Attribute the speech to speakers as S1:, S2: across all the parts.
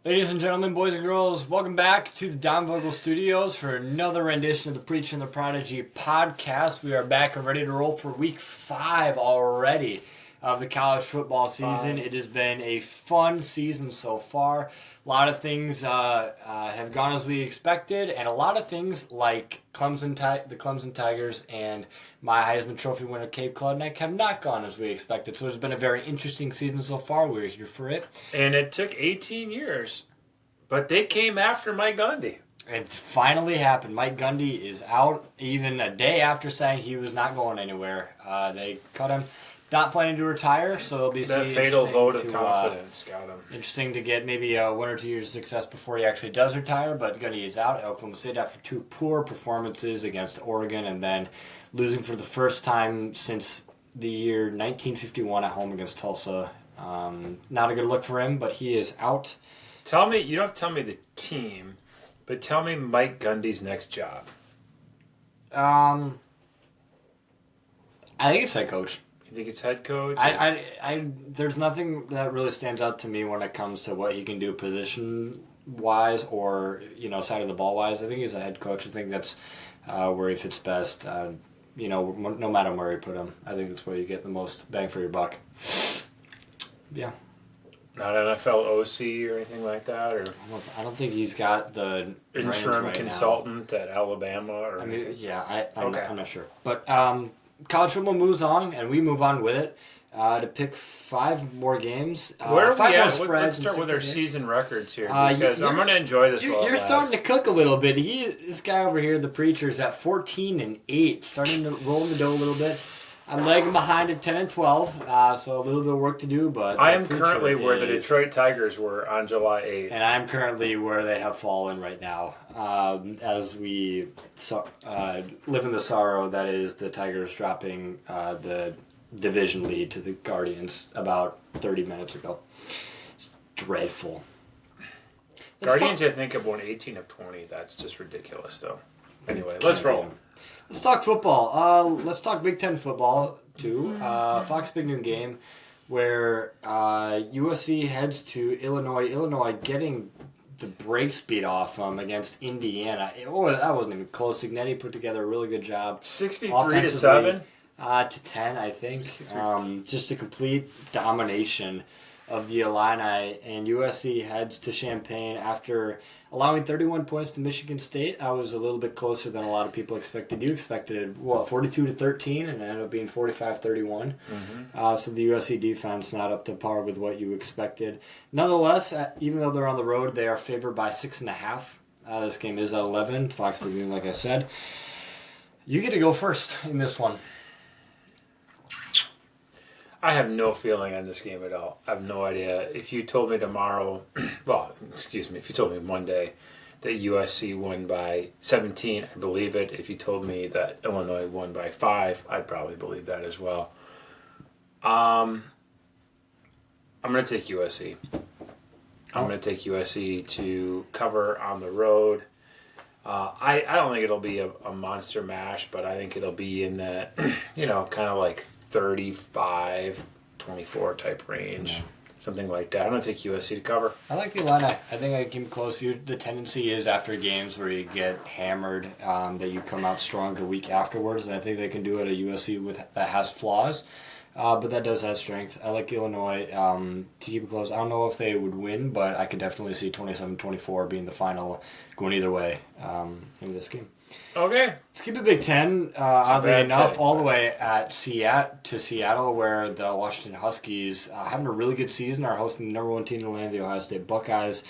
S1: Ladies and gentlemen, boys and girls, welcome back to the Don Vogel Studios for another rendition of the Preacher and the Prodigy podcast. We are back and ready to roll for week 5 already of the college football season. It has been a fun season so far. A lot of things have gone as we expected, and a lot of things like the Clemson Tigers and my Heisman Trophy winner Cape Klubnik have not gone as we expected. So it's been a very interesting season so far. We're here for it.
S2: And it took 18 years, but they came after Mike Gundy.
S1: It finally happened. Mike Gundy is out even a day after saying he was not going anywhere. They cut him. Not planning to retire, so it'll be
S2: that fatal vote of confidence got him.
S1: Interesting to get maybe 1 or 2 years of success before he actually does retire, but Gundy is out at Oklahoma State after 2 poor performances against Oregon and then losing for the first time since the year 1951 at home against Tulsa. Not a good look for him, but he is out.
S2: Tell me, you don't have to tell me the team, but tell me Mike Gundy's next job.
S1: I think it's head coach.
S2: You think it's head coach?
S1: There's nothing that really stands out to me when it comes to what he can do position-wise or, side of the ball-wise. I think he's a head coach. I think that's where he fits best. No matter where you put him. I think that's where you get the most bang for your buck. Yeah.
S2: Not NFL OC or anything like that? Or
S1: I don't think he's got the
S2: interim consultant at Alabama? Or
S1: I'm not sure. But college football moves on, and we move on with it to pick 5 more games.
S2: Where are
S1: 5
S2: we
S1: more
S2: at?
S1: spreads.
S2: Let's start with our season records here, because I'm going to enjoy this.
S1: You're starting to cook a little bit. This guy over here, the preacher, is at 14-8, starting to roll in the dough a little bit. I'm lagging behind at 10-12, so a little bit of work to do. But
S2: I am currently where the Detroit Tigers were on July 8th.
S1: And I'm currently where they have fallen right now, as we live in the sorrow that is the Tigers dropping the division lead to the Guardians about 30 minutes ago. It's dreadful.
S2: Guardians, I think, have won 18 of 20. That's just ridiculous, though. Anyway, let's roll.
S1: Let's talk football. Let's talk Big Ten football, too. Fox Big Noon game where USC heads to Illinois. Illinois getting the brakes beat off them against Indiana. That wasn't even close. Signetti put together a really good job.
S2: 63-7?
S1: To 10, I think. Just a complete domination of the Illini, and USC heads to Champaign after allowing 31 points to Michigan State. I was a little bit closer than a lot of people expected. You expected, 42-13, and it ended up being 45-31. So the USC defense not up to par with what you expected. Nonetheless, even though they're on the road, they are favored by 6.5. This game is at 11. Fox Big Noon, like I said. You get to go first in this one.
S2: I have no feeling on this game at all. I have no idea. If you told me tomorrow, if you told me Monday that USC won by 17, I believe it. If you told me that Illinois won by 5, I'd probably believe that as well. I'm going to take USC. I'm going to take USC to cover on the road. I don't think it'll be a monster mash, but I think it'll be in that, kind of like 35-24 type range, something like that. I'm going to take USC to cover.
S1: I like the Illini. I think I came close. The tendency is after games where you get hammered that you come out strong the week afterwards, and I think they can do it at USC that has flaws, but that does have strength. I like Illinois to keep it close. I don't know if they would win, but I could definitely see 27-24 being the final, going either way in this game.
S2: Okay.
S1: Let's keep it Big Ten, oddly enough, all the way at Seattle, where the Washington Huskies, having a really good season, are hosting the number 1 team in the land, the Ohio State Buckeyes.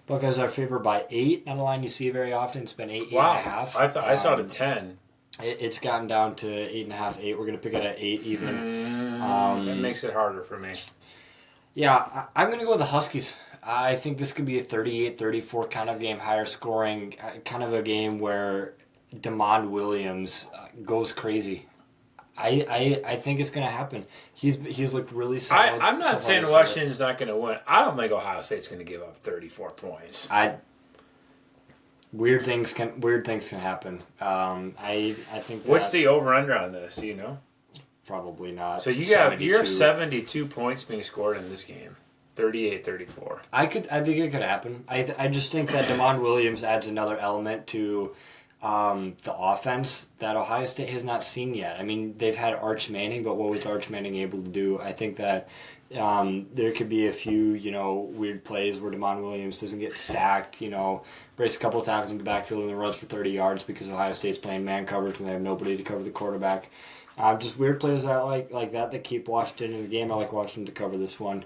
S1: Buckeyes are favored by 8, not a line you see very often. It's been 8.5.
S2: I saw it at 10.
S1: It's gotten down to 8.5, 8. We're going to pick it at 8 even.
S2: That makes it harder for me.
S1: Yeah, I'm going to go with the Huskies. I think this could be a 38-34 kind of game, higher scoring, kind of a game where DeMond Williams goes crazy. I think it's going to happen. He's looked really solid.
S2: I'm not saying Washington's not going to win. I don't think Ohio State's going to give up 34 points.
S1: Weird things can happen. I think.
S2: What's the over/under on this? Do you know?
S1: Probably not.
S2: So you have 72 points being scored in this game. 38-34.
S1: I think it could happen. I just think that Damon Williams adds another element to the offense that Ohio State has not seen yet. I mean, they've had Arch Manning, but what was Arch Manning able to do? I think that there could be a few, weird plays where Damon Williams doesn't get sacked, breaks a couple of tackles in the backfield and then runs for 30 yards because Ohio State's playing man coverage and they have nobody to cover the quarterback. Just weird plays I like that keep Washington in the game. I like Washington to cover this one.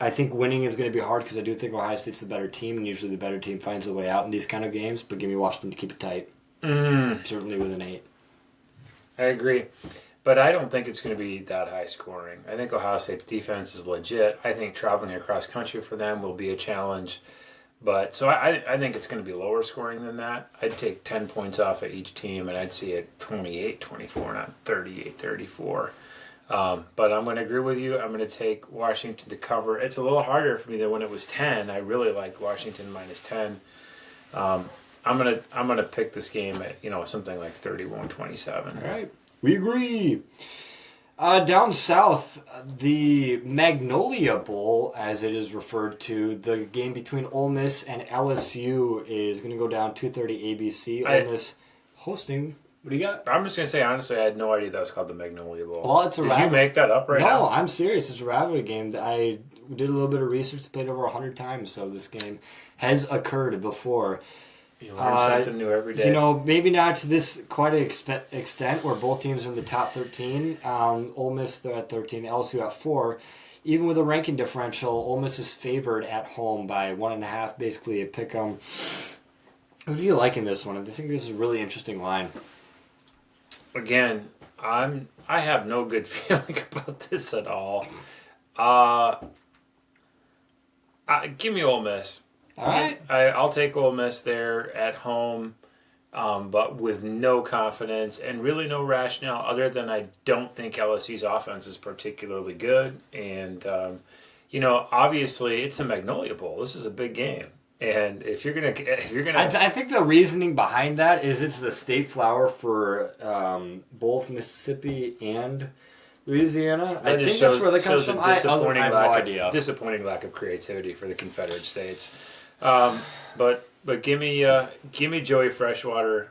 S1: I think winning is going to be hard because I do think Ohio State's the better team, and usually the better team finds a way out in these kind of games, but give me Washington to keep it tight. Certainly with an 8.
S2: I agree. But I don't think it's going to be that high scoring. I think Ohio State's defense is legit. I think traveling across country for them will be a challenge. But so I think it's going to be lower scoring than that. I'd take 10 points off of each team, and I'd see it 28-24, not 38-34. But I'm going to agree with you. I'm going to take Washington to cover. It's a little harder for me than when it was 10. I really like Washington minus 10. I'm going to pick this game at something like 31-27.
S1: All right. We agree. Down south, the Magnolia Bowl, as it is referred to, the game between Ole Miss and LSU is going to go down 2:30 ABC. Ole Miss hosting. What do you got?
S2: I'm just going to say, honestly, I had no idea that was called the Magnolia Bowl.
S1: Well, it's a
S2: Did you make that up right now?
S1: No, I'm serious. It's a rivalry game. I did a little bit of research, played over 100 times, so this game has occurred before.
S2: You learn something new every day.
S1: Maybe not to this quite an extent where both teams are in the top 13. Ole Miss, they're at 13, LSU at 4. Even with a ranking differential, Ole Miss is favored at home by 1.5, basically a pick 'em. Who do you like in this one? I think this is a really interesting line.
S2: Again, I have no good feeling about this at all. Give me Ole Miss.
S1: All right.
S2: I'll take Ole Miss there at home, but with no confidence and really no rationale other than I don't think LSU's offense is particularly good. And, obviously it's the Magnolia Bowl. This is a big game. And if you're gonna,
S1: I think the reasoning behind that is it's the state flower for both Mississippi and Louisiana. I think that's where that comes from. I have no idea.
S2: Disappointing lack of creativity for the Confederate States. But give me Joey Freshwater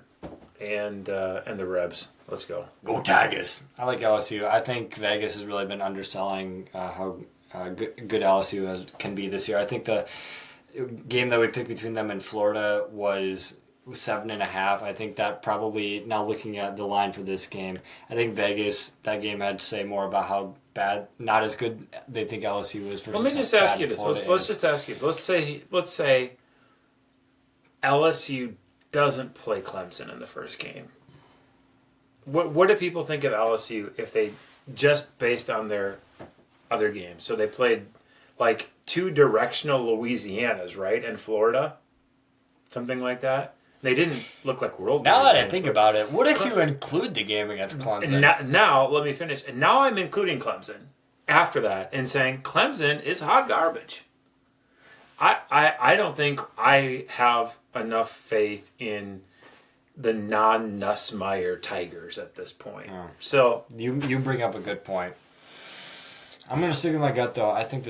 S2: and the Rebs. Let's go.
S1: Go Tigers! I like LSU. I think Vegas has really been underselling how good LSU can be this year. I think the game that we picked between them and Florida was 7.5. I think that probably, now looking at the line for this game, I think Vegas, that game had to say more about how bad, not as good they think LSU is versus.
S2: Let me just ask you this. Let's just ask you. Let's say LSU doesn't play Clemson in the first game. What do people think of LSU if they just based on their other games? So they played like two directional Louisianas, right, and Florida, something like that. They didn't look like world.
S1: Now that I think about it, what if you include the game against Clemson?
S2: Now let me finish. And now I'm including Clemson after that and saying Clemson is hot garbage. I don't think I have enough faith in the non-Nussmeier Tigers at this point.
S1: Oh.
S2: So
S1: you bring up a good point. I'm gonna stick with my gut though. I think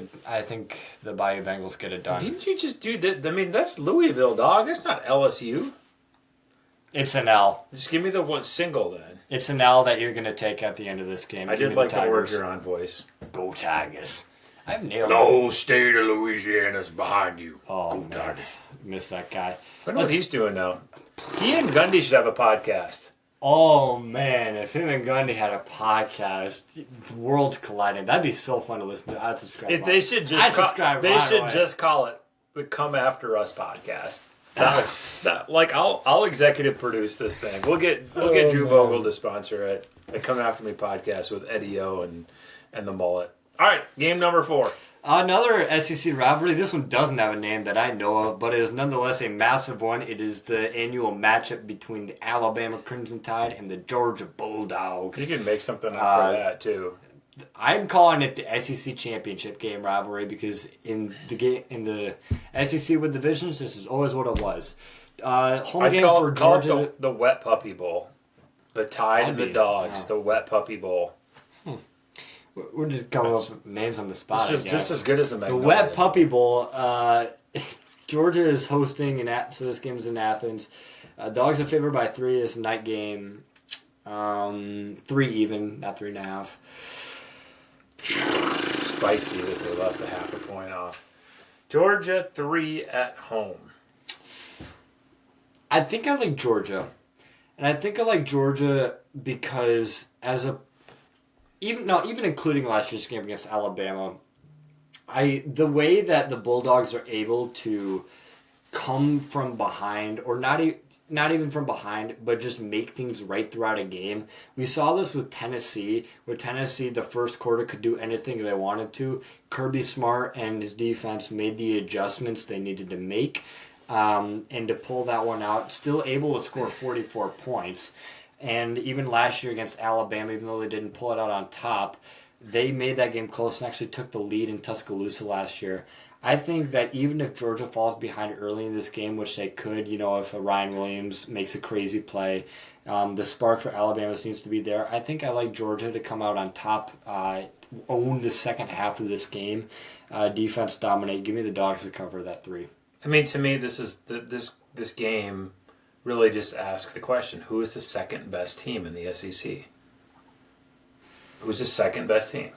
S1: the Bayou Bengals get it done.
S2: Didn't you just do that? I mean, that's Louisville, dog. It's not LSU.
S1: It's an L.
S2: Just give me the one single then.
S1: It's an L that you're gonna take at the end of this game.
S2: I did like the Orgeron voice.
S1: Go Tigers! I've nailed
S2: it. The whole state of Louisiana's behind you.
S1: Oh,
S2: Go Tigers!
S1: Miss that guy.
S2: I know what he's doing now. He and Gundy should have a podcast.
S1: Oh man, if him and Gundy had a podcast, the world's colliding. That'd be so fun to listen to. I'd subscribe.
S2: They should just call it the Come After Us podcast. I'll executive produce this thing. We'll get Drew Vogel to sponsor it. The Come After Me podcast with Eddie O and the mullet. All right, game number 4.
S1: Another SEC rivalry. This one doesn't have a name that I know of, but it is nonetheless a massive one. It is the annual matchup between the Alabama Crimson Tide and the Georgia Bulldogs.
S2: You can make something up for that too.
S1: I'm calling it the SEC championship game rivalry because in the SEC with divisions, this is always what it was. Home game for Georgia.
S2: Call it the Wet Puppy Bowl. The Tide and the Dogs. The Wet Puppy Bowl.
S1: We're just coming up with names on the spot.
S2: It's just as good as the
S1: The
S2: Magnolia
S1: Wet
S2: Bowl.
S1: Puppy Bowl. Georgia is hosting, so this game's in Athens. Dogs are favored by 3. It's a night game. 3 even, not 3.5.
S2: Spicy that they left a half a point off. Georgia 3 at home.
S1: I think I like Georgia. And I think I like Georgia because even including last year's game against Alabama, the way that the Bulldogs are able to come from behind, or not even from behind, but just make things right throughout a game. We saw this with Tennessee, where Tennessee, the first quarter, could do anything they wanted to. Kirby Smart and his defense made the adjustments they needed to make, and to pull that one out, still able to score 44 points. And even last year against Alabama, even though they didn't pull it out on top, they made that game close and actually took the lead in Tuscaloosa last year. I think that even if Georgia falls behind early in this game, which they could, if a Ryan Williams makes a crazy play, the spark for Alabama seems to be there. I think I like Georgia to come out on top, own the second half of this game, defense dominate. Give me the Dogs to cover that 3.
S2: I mean, to me, this is this game really just asks the question: who is the second best team in the SEC? Who's the second best team?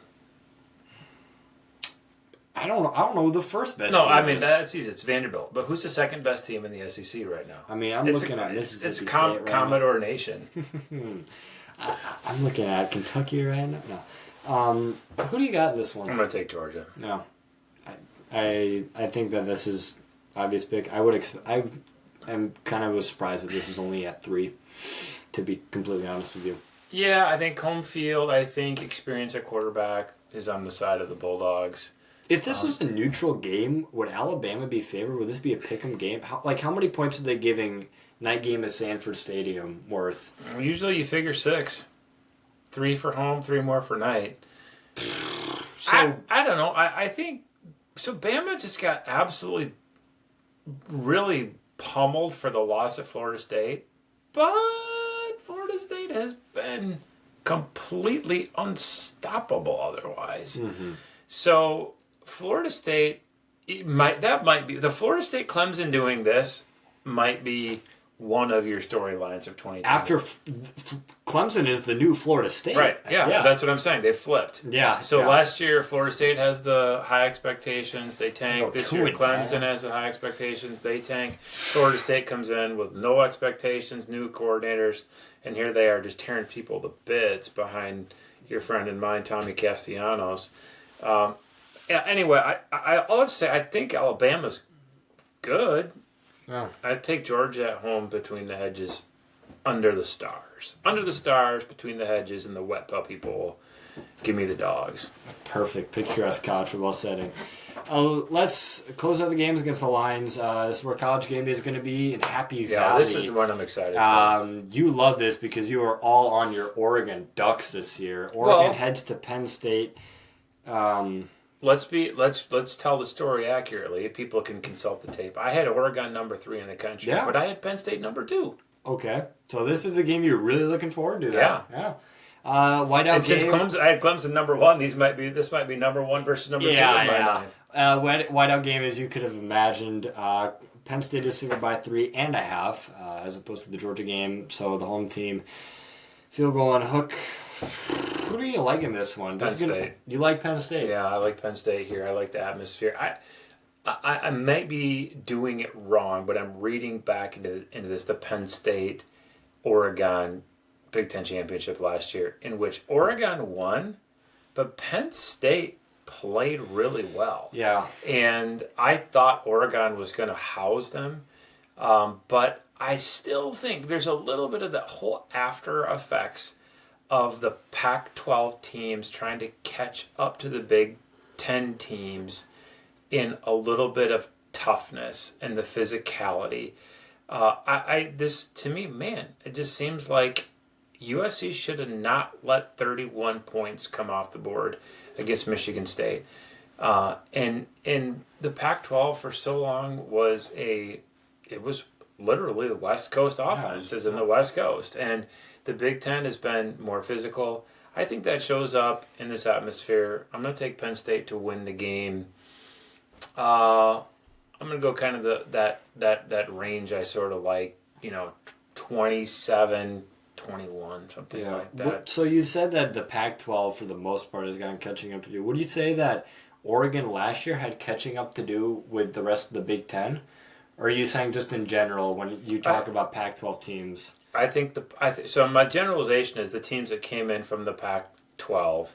S1: I don't know who the first best
S2: No,
S1: team
S2: I mean
S1: is.
S2: that's easy. It's Vanderbilt, but who's the second best team in the SEC right now?
S1: I mean, I'm looking at Mississippi
S2: It's
S1: State right
S2: Commodore Nation.
S1: now. I'm looking at Kentucky right now. No. Who do you got in this one?
S2: I'm gonna take Georgia.
S1: No. I think that this is obvious pick. I am kind of surprised that this is only at 3, to be completely honest with you.
S2: Yeah, I think home field. I think experience at quarterback is on the side of the Bulldogs.
S1: If this was a neutral game, would Alabama be favored? Would this be a pick'em game? How many points are they giving night game at Sanford Stadium worth?
S2: Usually you figure 6. 3 for home, 3 more for night.
S1: So
S2: I don't know. I think so. Bama just got absolutely, really pummeled for the loss at Florida State, but Florida State has been completely unstoppable otherwise.
S1: Mm-hmm.
S2: So Florida State, that might be the Florida State Clemson doing this might be one of your storylines of 2020.
S1: After Clemson is the new Florida State.
S2: Right, yeah, that's what I'm saying. They flipped.
S1: Yeah.
S2: So
S1: yeah.
S2: last year, Florida State has the high expectations. They tank. This year,
S1: 2-10.
S2: Clemson has the high expectations. They tank. Florida State comes in with no expectations, new coordinators, and here they are just tearing people to bits behind your friend and mine, Tommy Castellanos. Anyway, I'll just say I think Alabama's good.
S1: Yeah.
S2: I'd take Georgia at home between the hedges, under the stars. Under the stars, between the hedges, in the Wet Puppy Bowl. Give me the Dogs.
S1: Perfect. Picturesque college football setting. Let's close out the games against the Lions. This is where College Game Day is going to be in Happy Valley.
S2: This is the one I'm excited for.
S1: You love this because you are all on your Oregon Ducks this year. Oregon heads to Penn State.
S2: Let's tell the story accurately. People can consult the tape. I had Oregon number 3 in the country, but I had Penn State number 2.
S1: Okay, so this is the game you're really looking forward to.
S2: Yeah.
S1: Whiteout
S2: And
S1: game.
S2: since I had Clemson number 1, this might be number 1 versus number 2 in my mind.
S1: Whiteout game, as you could have imagined. Penn State is favored by 3.5, as opposed to the Georgia game. So the home team, field goal on hook. Who do you like in this one?
S2: Penn State.
S1: You like Penn State?
S2: Yeah, I like Penn State here. I like the atmosphere. I might be doing it wrong, but I'm reading back into this, the Penn State Oregon Big Ten Championship last year, in which Oregon won, but Penn State played really well.
S1: Yeah.
S2: And I thought Oregon was going to house them, but I still think there's a little bit of the whole after effects of the Pac-12 teams trying to catch up to the Big Ten teams in a little bit of toughness and the physicality. This to me, man, it just seems like USC should have not let 31 points come off the board against Michigan State. And the Pac-12 for so long was literally the West Coast offenses in the West Coast, and the Big Ten has been more physical. I think that shows up in this atmosphere. I'm going to take Penn State to win the game. I'm going to go kind of that range I sort of like, 27-21, something like that.
S1: So you said that the Pac-12 for the most part has gotten catching up to do. Would you say that Oregon last year had catching up to do with the rest of the Big Ten? Or are you saying just in general when you talk about Pac-12 teams?
S2: I think so. My generalization is the teams that came in from the Pac-12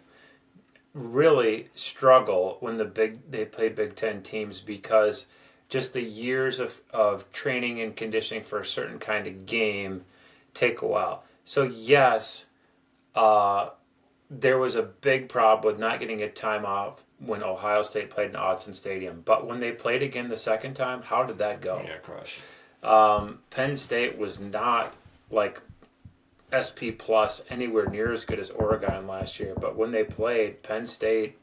S2: really struggle when they play Big Ten teams because just the years of training and conditioning for a certain kind of game take a while. So yes, there was a big problem with not getting a time off when Ohio State played in Autzen Stadium. But when they played again the second time, how did that go?
S1: Yeah, crushed.
S2: Penn State was not like SP Plus anywhere near as good as Oregon last year. But when they played, Penn State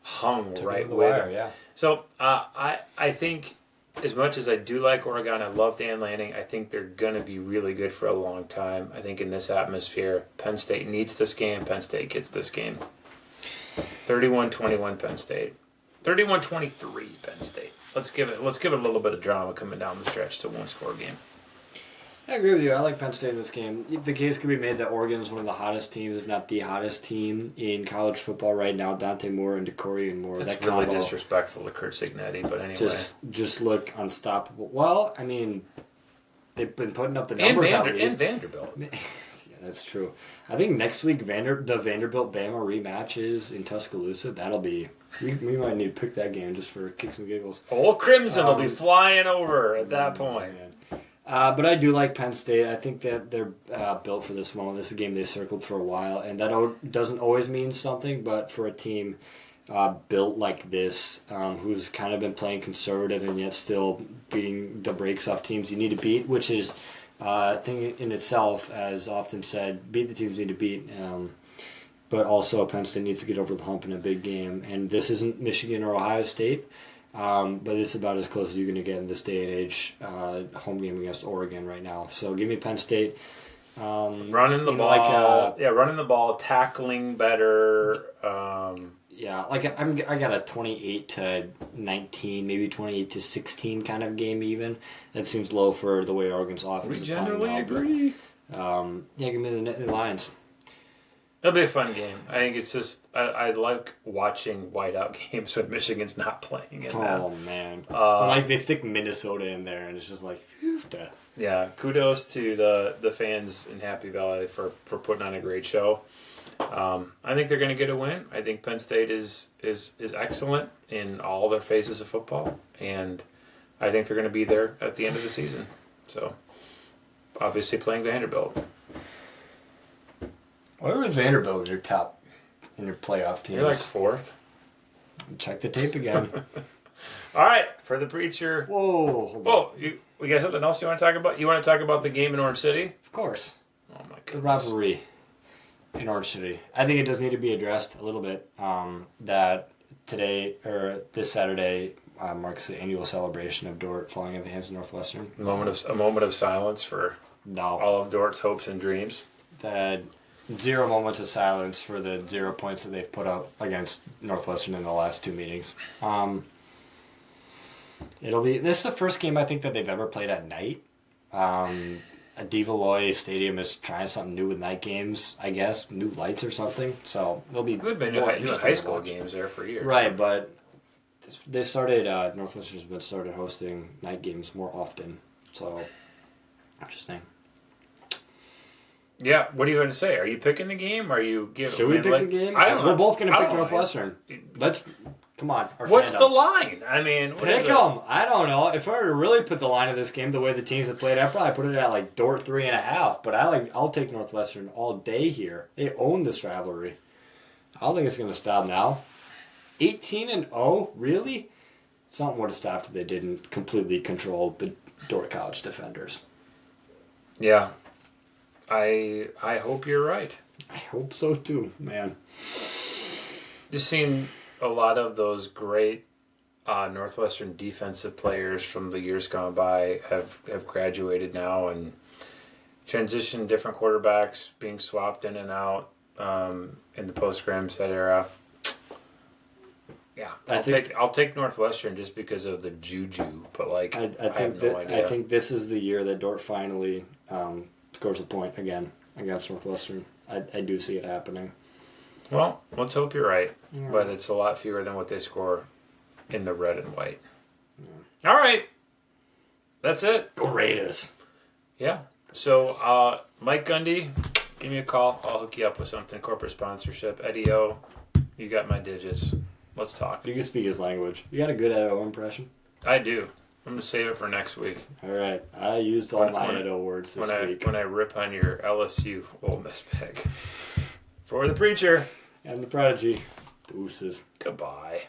S2: hung right with
S1: wire,
S2: them.
S1: yeah.
S2: So I think as much as I do like Oregon, I love Dan Lanning. I think they're going to be really good for a long time. I think in this atmosphere, Penn State needs this game. Penn State gets this game. 31-21 Penn State. 31-23 Penn State. Let's give it a little bit of drama coming down the stretch to one-score game.
S1: I agree with you. I like Penn State in this game. The case could be made that Oregon is one of the hottest teams, if not the hottest team in college football right now. Dante Moore and DeCorian Moore.
S2: That's really disrespectful to Kurt Signetti, but anyway.
S1: Just look unstoppable. Well, I mean, they've been putting up the numbers
S2: and Vanderbilt.
S1: Yeah, that's true. I think next week the Vanderbilt-Bama rematch is in Tuscaloosa. That'll be... We might need to pick that game just for kicks and giggles.
S2: Old Crimson will be flying over at that point.
S1: Man. But I do like Penn State. I think that they're built for this moment. This is a game they circled for a while, and that doesn't always mean something, but for a team built like this, who's kind of been playing conservative and yet still beating the brakes off teams you need to beat, which is a thing in itself, as often said, beat the teams you need to beat. But also Penn State needs to get over the hump in a big game. And this isn't Michigan or Ohio State. But it's about as close as you're going to get in this day and age, home game against Oregon right now. So give me Penn State.
S2: Running the ball. Running the ball, tackling better.
S1: I got a 28-19, maybe 28-16 kind of game even. That seems low for the way Oregon's offense is playing now.
S2: We generally agree.
S1: Give me the Lions.
S2: It'll be a fun game. I think it's just I like watching whiteout games when Michigan's not playing in them.
S1: Oh man! Like they stick Minnesota in there, and it's just like, phew.
S2: Yeah. Kudos to the fans in Happy Valley for putting on a great show. I think they're going to get a win. I think Penn State is excellent in all their phases of football, and I think they're going to be there at the end of the season. So, obviously playing Vanderbilt.
S1: Where was Vanderbilt in your playoff teams?
S2: You're like fourth.
S1: Check the tape again.
S2: All right, for the preacher.
S1: Whoa.
S2: We got something else you want to talk about? You want to talk about the game in Orange City?
S1: Of course.
S2: Oh my goodness.
S1: The rivalry in Orange City. I think it does need to be addressed a little bit. That today or this Saturday marks the annual celebration of Dort falling at the hands of Northwestern.
S2: A moment of silence for all of Dort's hopes and dreams.
S1: That 0 moments of silence for the 0 points that they've put up against Northwestern in the last two meetings. This is the first game I think that they've ever played at night. Valois Stadium is trying something new with night games, I guess, new lights or something. So it'll be
S2: good. Been new high school games there for years,
S1: right? But they started. Northwestern's been started hosting night games more often. So interesting.
S2: Yeah, what are you going to say? Are you picking the game? Or are you giving?
S1: Should we pick the game?
S2: I don't know.
S1: We're both going to pick Northwestern. Come on.
S2: What's the line? I mean,
S1: pick them. I don't know. If I were to really put the line of this game the way the teams have played, I'd probably put it at like Dort 3.5. But I'll take Northwestern all day here. They own this rivalry. I don't think it's going to stop now. 18-0, really? Something would have stopped if they didn't completely control the Dort College defenders.
S2: Yeah. I hope you're right.
S1: I hope so too, man.
S2: Just seen a lot of those great Northwestern defensive players from the years gone by have graduated now and transitioned, different quarterbacks being swapped in and out. in the post-Gramstead era. Yeah, I'll take Northwestern just because of the juju, but like I have no idea.
S1: I think this is the year that Dort finally scores a point again against Northwestern. I do see it happening.
S2: Well, let's hope you're right, but it's a lot fewer than what they score in the red and white. Yeah. All right, that's it.
S1: Go Raiders.
S2: Yeah. So Mike Gundy, give me a call. I'll hook you up with something. Corporate sponsorship. Eddie O, you got my digits. Let's talk.
S1: You can speak his language. You got a good Edo impression?
S2: I do. I'm going to save it for next week.
S1: All right. I used all my Edo words this week.
S2: When I rip on your LSU Ole Miss pick. For the preacher.
S1: And the prodigy. Deuces.
S2: Goodbye.